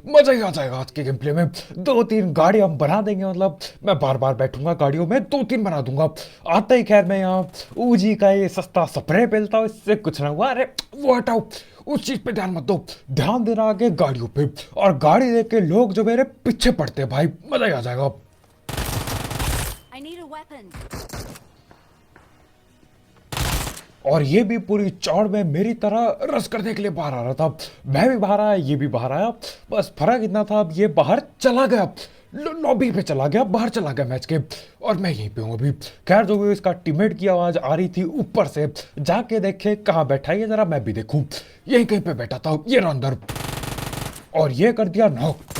मजा ही आ जाएगा आज के गेम प्ले में। दो तीन गाड़ी हम बना देंगे, मतलब मैं बार बार बैठूंगा गाड़ियों में, दो तीन बना दूंगा। आता ही खैर मैं यहाँ ऊजी का ये सस्ता स्प्रे पेलता हूँ, इससे कुछ ना हुआ। अरे वो हटाओ, उस चीज पे ध्यान मत दो, ध्यान देना आगे गाड़ियों पे। और गाड़ी देख के लोग जो मेरे पीछे पड़ते हैं भाई, मजा ही आ जाएगा। I need a weapon. और ये भी पूरी चौड़ में मेरी तरह रस करने के लिए बाहर आ रहा था। मैं भी बाहर आया, ये भी बाहर आया, बस फर्क इतना था अब ये बाहर चला गया, लॉबी पे चला गया, बाहर चला गया मैच के, और मैं यहीं पे हूँ अभी। खैर जो भी इसका टीममेट की आवाज आ रही थी ऊपर से, जाके देखे कहाँ बैठा है ये, जरा मैं भी देखूं। यहीं कहीं पे बैठा था, ये रहा अंदर, और ये कर दिया नॉक।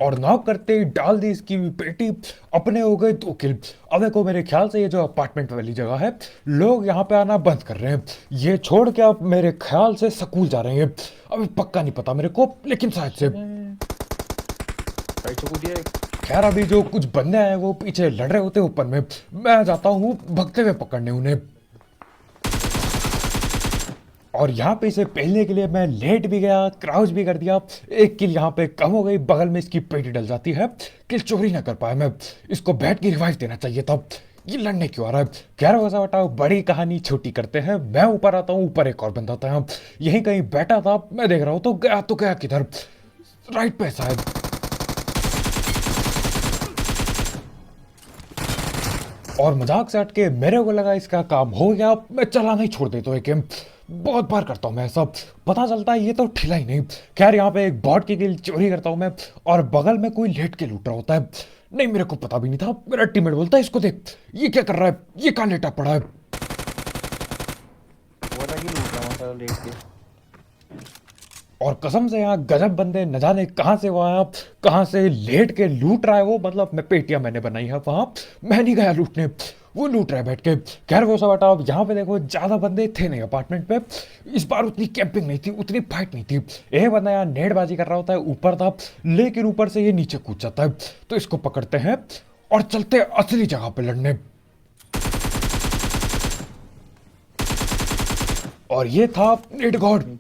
और नॉक करते ही डाल दी इसकी पेटी, अपने हो गए 2 किल। अब देखो मेरे ख्याल से ये जो अपार्टमेंट वाली जगह है, लोग यहाँ पे आना बंद कर रहे हैं, ये छोड़ के अब मेरे ख्याल से स्कूल जा रहे हैं। अभी पक्का नहीं पता मेरे को, लेकिन शायद से। खैर अभी जो कुछ बंदे हैं वो पीछे लड़ रहे होते ऊपर में, मैं जाता हूँ भगते हुए पकड़ने उन्हें। और यहाँ पे इसे पहलने के लिए मैं लेट भी गया, क्राउच भी कर दिया। एक किल यहाँ पे कम हो गई, बगल में इसकी पेटी डल जाती है, किल चोरी ना कर पाया मैं। इसको बैठ के रिवाइव देना चाहिए था, ये लड़ने क्यों आ रहा है। कह रहा वैसा हटाओ, बड़ी कहानी छोटी करते हैं। मैं ऊपर आता हूँ, ऊपर एक और बंदा था यहीं कहीं बैठा था, मैं देख रहा हूँ तो गया किधर, राइट पे शायद। और मजाक से हट के मेरे को लगा इसका काम हो गया, मैं चला नहीं छोड़ देता हूँ गेम। बहुत बार करता हूँ मैं सब, पता चलता है ये तो ठिला ही नहीं। खैर यहाँ पे एक बॉट की किल चोरी करता हूँ मैं, और बगल में कोई लेट के लूट रहा होता है। नहीं मेरे को पता भी नहीं था, मेरा टीममेट बोलता है इसको देख, ये क्या कर रहा है, ये कहाँ लेटा पड़ा है। और कसम से यहाँ गजब बंदे, न जाने कहाँ से वो आया, कहाँ से लेट के लूट रहा है वो। मतलब मैं पेटियां मैंने बनाई है वहां, मैं नहीं गया लूटने, वो लूट रहा है बैठ के। खैर वो सब हटाओ, यहाँ पे देखो ज्यादा बंदे थे नहीं अपार्टमेंट पे, इस बार उतनी कैंपिंग नहीं थी, उतनी फाइट नहीं थी। एक बंदा यहाँ नेटबाजी कर रहा होता है, ऊपर था, लेकिन ऊपर से ये नीचे कूद जाता है, तो इसको पकड़ते हैं और चलते असली जगह पे लड़ने। और ये था नेट गॉड।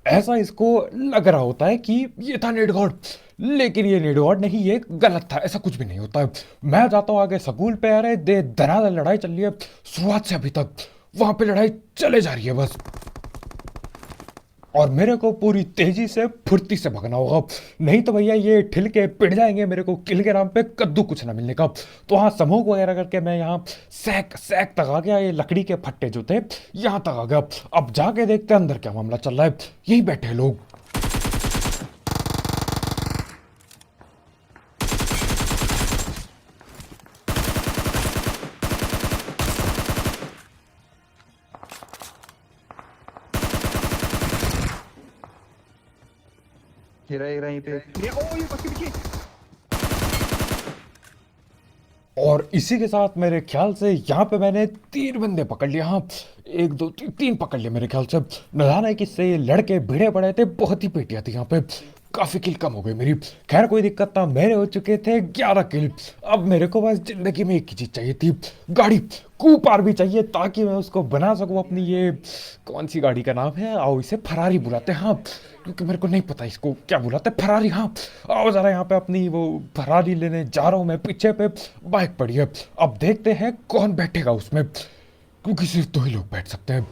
ऐसा इसको लग रहा होता है कि ये था नेट गॉड, लेकिन ये नेट गॉड नहीं, ये गलत था, ऐसा कुछ भी नहीं होता है। मैं जाता हूँ आगे स्कूल पे, आ रहे दे धनाधन लड़ाई चल रही है शुरुआत से अभी तक, वहां पे लड़ाई चले जा रही है बस। और मेरे को पूरी तेजी से फुर्ती से भगना होगा, नहीं तो भैया ये ठिल के पिट जाएंगे मेरे को किल के नाम पे, कद्दू कुछ ना मिलने का। तो हाँ स्मोक वगैरह करके मैं यहाँ सैक सैक तक आ गया, ये लकड़ी के फट्टे जो थे यहाँ तक आ गया। अब जाके देखते हैं अंदर क्या मामला चल रहा है, यही बैठे लोग। यहीं पे ये पक्की पीछे। और इसी के साथ मेरे ख्याल से यहाँ पे मैंने 3 बंदे पकड़ लिए। हाँ 1 2 3 पकड़ लिए मेरे ख्याल से। न जाने किससे ये लड़के भिड़े पड़े थे, बहुत ही पेटियां थी यहाँ पे, काफी किल कम हो गई मेरी। खैर कोई दिक्कत ना, मेरे हो चुके थे 11 किल। अब मेरे को बस जिंदगी में एक ही चीज चाहिए थी, गाड़ी कूपार भी चाहिए, ताकि मैं उसको बना सकूं अपनी। ये कौन सी गाड़ी का नाम है, आओ इसे फरारी बुलाते हैं हाँ, क्योंकि मेरे को नहीं पता इसको क्या बुलाते हैं, फरारी। हाँ आओ जरा यहाँ पे अपनी वो फरारी लेने जा रहा हूँ मैं, पीछे पे बाइक पड़ी है। अब देखते हैं कौन बैठेगा उसमें, क्योंकि सिर्फ 2 ही लोग बैठ सकते हैं।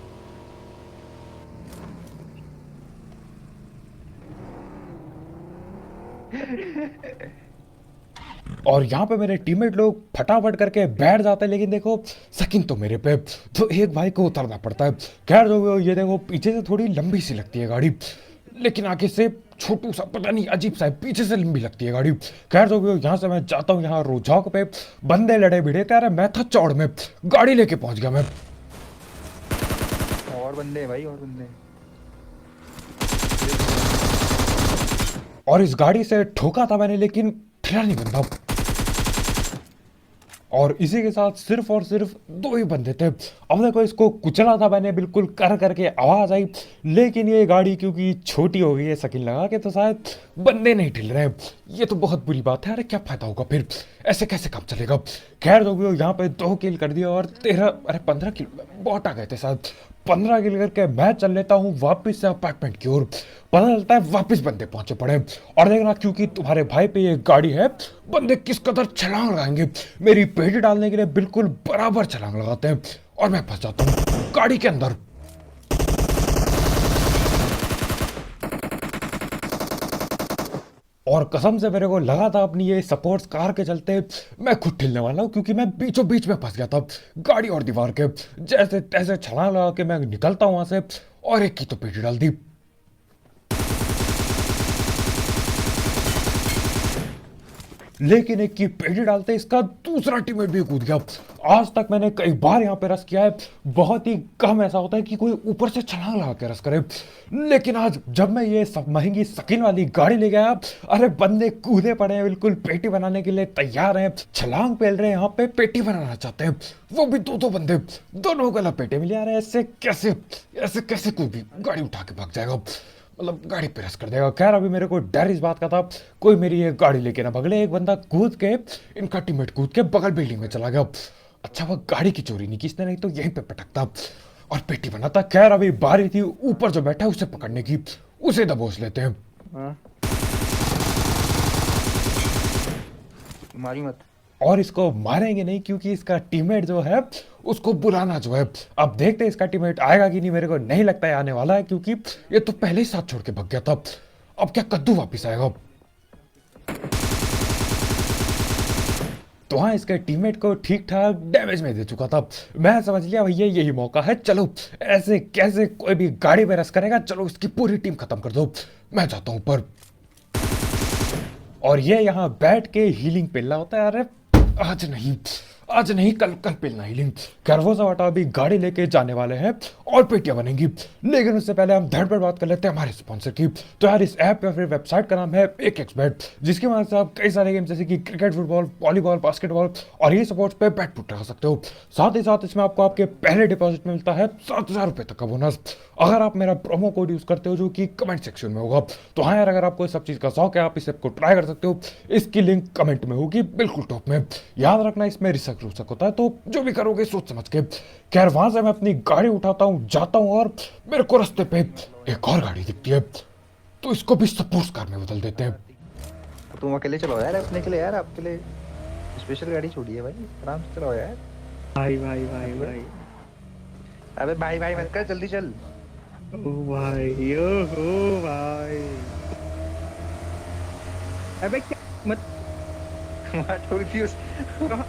और यहाँ पे मेरे टीममेट लोग फटाफट करके बैठ जाते हैं, लेकिन देखो सकिन तो मेरे पे, तो एक भाई को उतरना पड़ता है। खैर जो ये देखो पीछे से थोड़ी लंबी सी लगती है गाड़ी, लेकिन आगे से छोटू सा, पता नहीं अजीब सा है, पीछे से लंबी लगती है गाड़ी। खैर जो यहाँ से मैं जाता हूँ, यहाँ रोजाक पे बंदे लड़े भिड़े, कह रहे मैं था चौड़ में, गाड़ी लेके पहुंच गया मैं। और बंदे हैं भाई, और बंदे हैं। और इस गाड़ी से ठोका था मैंने, लेकिन ठिला नहीं बंदा। और इसी के साथ सिर्फ और सिर्फ 2 ही बंदे थे। अब देखो इसको कुचला था मैंने, बिल्कुल कर करके आवाज आई, लेकिन ये गाड़ी क्योंकि छोटी हो गई है सकिन लगा के, तो शायद बंदे नहीं ठिल रहे। ये तो बहुत बुरी बात है, अरे क्या फायदा होगा फिर, ऐसे कैसे काम चलेगा। खैर जो भी हो, यहाँ पे 2 किल कर दिया और 13 अरे 15 किल बहुत आ गए थे शायद, 15 किल करके मैं चल लेता हूँ वापस से अपार्टमेंट की ओर। पता चलता है वापस बंदे पहुंचे पड़े। और देखना क्योंकि तुम्हारे भाई पे ये गाड़ी है, बंदे किस कदर छलांग लगाएंगे। मेरी पेटी डालने के लिए बिल्कुल बराबर छलांग लगाते हैं और मैं फंस जाता हूँ गाड़ी के अंदर। और कसम से मेरे को लगा था अपनी ये सपोर्ट्स कार के चलते मैं खुद ठिलने वाला हूँ, क्योंकि मैं बीचों बीच में फंस गया था गाड़ी और दीवार के। जैसे तैसे छलांग लगा के मैं निकलता हूँ वहां से और एक की तो पेटी डाल दी। लेकिन एक की पेटी डालते इसका दूसरा टीममेट भी कूद गया। आज तक मैंने कई बार यहाँ पे रस किया है, बहुत ही कम ऐसा होता है कि कोई ऊपर से छलांग लगा के रस करे। लेकिन आज जब मैं ये सब महंगी स्किन वाली गाड़ी ले गया, अरे बंदे कूदे पड़े हैं, बिल्कुल पेटी बनाने के लिए तैयार हैं, छलांग पेल रहे हैं, यहाँ पे पेटी बनाना चाहते हैं, वो भी दो बंदे, दोनों को लपेटे मिले। यार ऐसे कैसे कोई भी गाड़ी उठा के भाग जाएगा, मतलब गाड़ी पे रस कर देगा। खैर अभी मेरे को डर इस बात का था कोई मेरी ये गाड़ी लेके ना भगले। एक बंदा कूद के, इनका टीममेट कूद के बगल बिल्डिंग में चला गया। अच्छा वो गाड़ी की चोरी नहीं की इसने, नहीं तो यहीं पे पटकता और पेटी बनाता। खैर अभी बारी थी ऊपर जो बैठा है उसे पकड़ने की, उसे दबोच लेते हैं। हाँ। मारी मत। और इसको मारेंगे नहीं क्योंकि इसका टीममेट जो है उसको बुलाना जो है। अब देखते हैं इसका टीममेट आएगा कि नहीं। मेरे को नहीं लगता है आने वाला है, क्योंकि ये तो पहले ही साथ छोड़ के भाग गया था। अब क्या कद्दू वापस आएगा? तो हाँ, इसके टीममेट को ठीक ठाक डैमेज में दे चुका था। मैं समझ लिया भैया यही मौका है, चलो ऐसे कैसे कोई भी गाड़ी पे रस करेगा, चलो इसकी पूरी टीम खत्म कर दो। मैं जाता हूं ऊपर और ये यहाँ बैठ के हीलिंग पेलना होता है। अरे आज नहीं कल पेलना हीलिंग। खैर वो सब हटा, अभी गाड़ी लेके जाने वाले हैं और पेटियां बनेंगी। लेकिन उससे पहले हम धड़पड़ बात कर लेते हैं हमारे स्पॉन्सर की। तो यार इस ऐप या फिर वेबसाइट का नाम है AKXBet, जिसकी मदद से आप कई सारे गेम जैसे कि क्रिकेट, फुटबॉल, वॉलीबॉल, बास्केटबॉल और ये स्पोर्ट्स पे बैट पुट लगा सकते हो। साथ ही साथ इसमें आपको आपके पहले डिपॉजिट में मिलता है 7,000 रुपए तक का बोनस, अगर आप मेरा प्रोमो कोड यूज करते हो जो कि कमेंट सेक्शन में होगा। तो हाँ यार, अगर आपको इस सब चीज का शौक है आप इस ऐप को ट्राई कर सकते हो। इसकी लिंक कमेंट में होगी बिल्कुल टॉप में। याद रखना इसमें रिस्क होता है, तो जो भी करोगे सोच समझ के। खैर वहां से मैं अपनी गाड़ी उठाता हूँ, जाता हूँ और मेरे को रास्ते पे एक और गाड़ी दिखती है, तो इसको भी स्पोर्ट्स कार में बदल देते हैं। तुम अकेले चलाओ यार, अपने के लिए यार, आपके लिए स्पेशल गाड़ी छोड़ी है भाई, आराम से चलाओ यार। भाई अबे भाई मत कर, जल्दी चल। ओ भाई, ओ हो भाई, अबे क्या मत ठोक दी उस।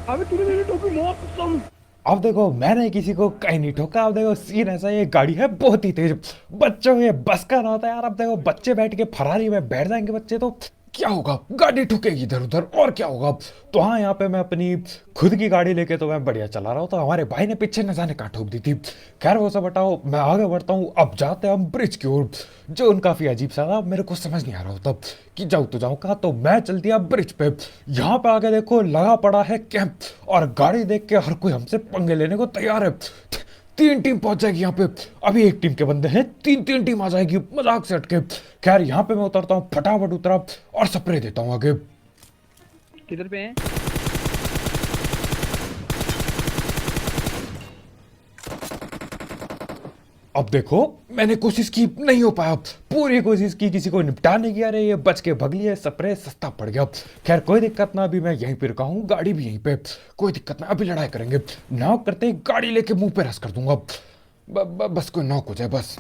अबे तूने मेरी टोपी मौत कसम। अब देखो मैंने किसी को कहीं नहीं ठोका। अब देखो सीन ऐसा, ये गाड़ी है बहुत ही तेज, बच्चों ये बस का ना होता है यार। अब देखो बच्चे बैठ के फरारी में बैठ जाएंगे बच्चे, तो क्या होगा, गाड़ी ठुकेगी इधर उधर और क्या होगा। तो हाँ, यहाँ पे मैं अपनी खुद की गाड़ी लेके तो मैं बढ़िया चला रहा हूँ, तो हमारे भाई ने पीछे न जाने कहाँ ठोक दी थी। खैर वो सब हटाओ, मैं आगे बढ़ता हूँ। अब जाते हैं हम ब्रिज की ओर, जो उन काफी अजीब सा था, मेरे को समझ नहीं आ रहा होता कि जाऊँ तो जाऊँ कहाँ। तो मैं चल दिया ब्रिज पे। यहाँ पे आगे देखो लगा पड़ा है कैंप, और गाड़ी देख के हर कोई हमसे पंगे लेने को तैयार है। 3 टीम पहुंच जाएगी यहाँ पे। अभी एक टीम के बंदे हैं, 3 टीम आ जाएगी मजाक से हटके। खैर यहाँ पे मैं उतरता हूँ, फटाफट उतरा और स्प्रे देता हूँ आगे। किधर पे है? अब देखो मैंने कोशिश की, नहीं हो पाया, पूरी कोशिश की किसी को निपटाने की। अरे ये बच के भग लिए, स्प्रे सस्ता पड़ गया। खैर कोई दिक्कत ना, अभी मैं यहीं पे रुका हूँ, गाड़ी भी यहीं पे, कोई दिक्कत ना, अभी लड़ाई करेंगे। नॉक करते ही गाड़ी लेके मुंह पे रस कर दूंगा। बस कोई नॉक हो जाए बस।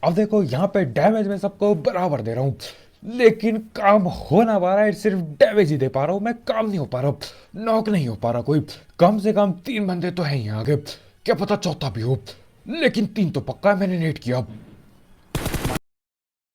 अब देखो यहाँ पे डैमेज में सबको बराबर दे रहा हूँ, लेकिन काम हो ना पा रहा है, सिर्फ डैमेज ही दे पा रहा हूँ मैं, काम नहीं हो पा रहा, नॉक नहीं हो पा रहा कोई। कम से कम 3 बंदे तो हैं यहाँ आगे, क्या पता चौथा भी हो, लेकिन 3 तो पक्का है, मैंने नेट किया।